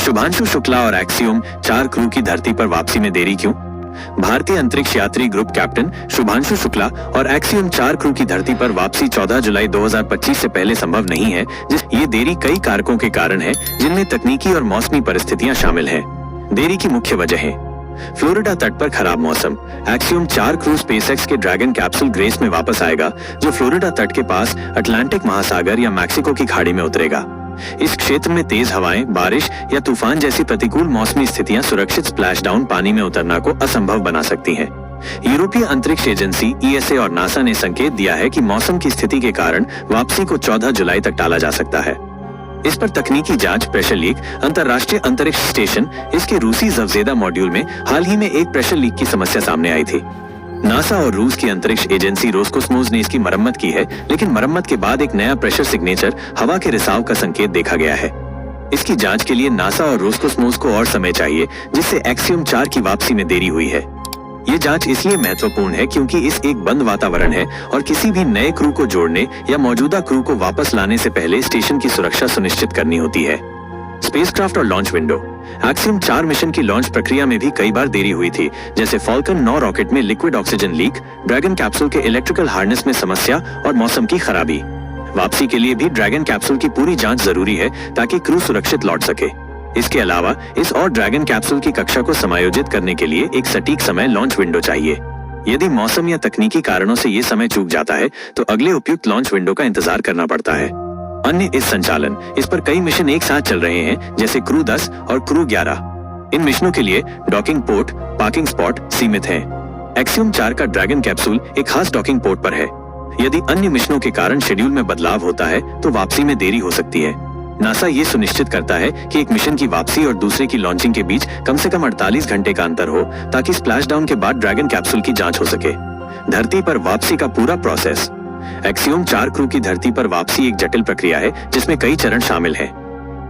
शुभांशु शुक्ला और axiom 4 crew की धरती पर वापसी में देरी क्यों? भारतीय अंतरिक्ष यात्री ग्रुप कैप्टन शुभांशु शुक्ला और एक्सियोम 4 क्रू की धरती पर वापसी 14 जुलाई 2025 से पहले संभव नहीं है। ये देरी कई कारकों के कारण है, जिनमें तकनीकी और मौसमी परिस्थितियां शामिल हैं। देरी की मुख्य वजहें: फ्लोरिडा तट पर खराब मौसम। एक्सियोम 4 क्रू स्पेसएक्स के ड्रैगन कैप्सूल ग्रेस में वापस आएगा, जो फ्लोरिडा तट के पास अटलांटिक महासागर या मैक्सिको की खाड़ी में उतरेगा। इस क्षेत्र में तेज हवाएं, बारिश या तूफान जैसी प्रतिकूल मौसमी स्थितियां सुरक्षित स्प्लैशडाउन पानी में उतरना को असंभव बना सकती हैं। यूरोपीय अंतरिक्ष एजेंसी ESA और नासा ने संकेत दिया है कि मौसम की स्थिति के कारण वापसी को 14 जुलाई तक टाला जा सकता है। इस पर तकनीकी जांच, प्रेशर लीक। अंतर्राष्ट्रीय अंतरिक्ष स्टेशन इसके रूसी ज़वेज़दा मॉड्यूल में हाल ही में एक प्रेशर लीक की समस्या सामने आई थी। नासा और रूस की अंतरिक्ष एजेंसी रोसकोस्मोस ने इसकी मरम्मत की है, लेकिन मरम्मत के बाद एक नया प्रेशर सिग्नेचर, हवा के रिसाव का संकेत देखा गया है। इसकी जांच के लिए नासा और रोसकोस्मोस को और समय चाहिए, जिससे एक्सियोम 4 की वापसी में देरी हुई है। ये जांच इसलिए महत्वपूर्ण है क्योंकि इस एक बंद वातावरण है और किसी भी नए क्रू को जोड़ने या मौजूदा क्रू को वापस लाने से पहले स्टेशन की सुरक्षा सुनिश्चित करनी होती है। स्पेसक्राफ्ट और लॉन्च विंडो। एक्सियोम 4 मिशन की लॉन्च प्रक्रिया में भी कई बार देरी हुई थी, जैसे फॉल्कन 9 रॉकेट में liquid oxygen leak, dragon capsule के इलेक्ट्रिकल हार्नेस में समस्या और मौसम की खराबी। वापसी के लिए भी ड्रैगन कैप्सूल की पूरी जांच जरूरी है ताकि क्रू सुरक्षित लौट सके। इसके अलावा इस और ड्रैगन कैप्सूल की कक्षा को समायोजित करने के लिए एक सटीक समय लॉन्च विंडो चाहिए। यदि मौसम या तकनीकी कारणों से ये समय चूक जाता है तो अगले उपयुक्त लॉन्च विंडो का इंतजार करना पड़ता है। अन्य इस संचालन, इस पर कई मिशन एक साथ चल रहे हैं, जैसे क्रू 10 और क्रू 11। इन मिशनों के लिए डॉकिंग पोर्ट, पार्किंग स्पॉट सीमित हैं। एक्सियोम 4 का ड्रैगन कैप्सूल एक खास डॉकिंग पोर्ट पर है। यदि अन्य मिशनों के कारण शेड्यूल में बदलाव होता है तो वापसी में देरी हो सकती है। नासा ये सुनिश्चित करता है कि एक मिशन की वापसी और दूसरे की लॉन्चिंग के बीच कम से कम 48 घंटे का अंतर हो, ताकि स्प्लैशडाउन के बाद ड्रैगन कैप्सूल की जांच हो सके। धरती पर वापसी का पूरा प्रोसेस। एक्सियोम 4 क्रू की धरती पर वापसी एक जटिल प्रक्रिया है, जिसमें कई चरण शामिल हैं।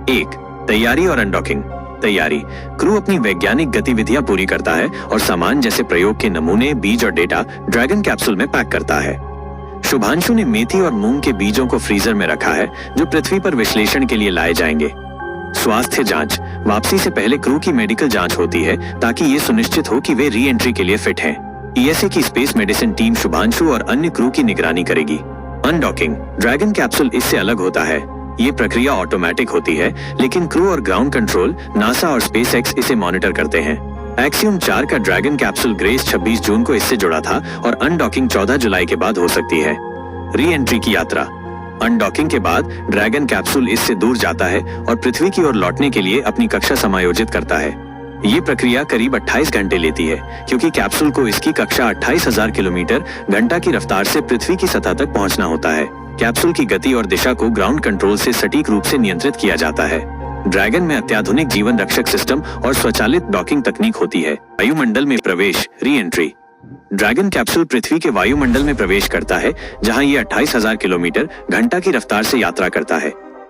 1. तैयारी और अनडॉकिंग। तैयारी। क्रू अपनी वैज्ञानिक गतिविधियां पूरी करता है और सामान जैसे प्रयोग के नमूने, बीज और डेटा ड्रैगन कैप्सूल में पैक करता है। शुभांशु ने मेथी और मूंग के बीजों को फ्रीजर में रखा है, जो पृथ्वी पर विश्लेषण के लिए लाए जाएंगे। स्वास्थ्य जांच। वापसी से पहले क्रू की मेडिकल जांच होती है, ताकि ये सुनिश्चित हो कि वे री एंट्री के लिए फिट हैं। ESA की स्पेस मेडिसिन टीम शुभांशु और अन्य क्रू की निगरानी करेगी। अनडॉकिंग। ड्रैगन कैप्सूल इससे अलग होता है। ये प्रक्रिया ऑटोमेटिक होती है, लेकिन क्रू और ग्राउंड कंट्रोल, नासा और स्पेसएक्स इसे मॉनिटर करते हैं। एक्सियोम 4 का ड्रैगन कैप्सूल ग्रेस 26 जून को इससे जुड़ा था और अनडॉकिंग 14 जुलाई के बाद हो सकती है। री एंट्री की यात्रा। अनडॉकिंग के बाद ड्रैगन कैप्सूल इससे दूर जाता है और पृथ्वी की ओर लौटने के लिए अपनी कक्षा समायोजित करता है। ये प्रक्रिया करीब 28 घंटे लेती है, क्योंकि कैप्सूल को इसकी कक्षा 28,000 किलोमीटर घंटा की रफ्तार से पृथ्वी की सतह तक पहुंचना होता है। कैप्सूल की गति और दिशा को ग्राउंड कंट्रोल से सटीक रूप से नियंत्रित किया जाता है। ड्रैगन में अत्याधुनिक जीवन रक्षक सिस्टम और स्वचालित डॉकिंग तकनीक होती है। वायुमंडल में प्रवेश, री एंट्री। ड्रैगन कैप्सूल पृथ्वी के वायुमंडल में प्रवेश करता है, जहां ये 28,000 किलोमीटर घंटा की रफ्तार से यात्रा करता है।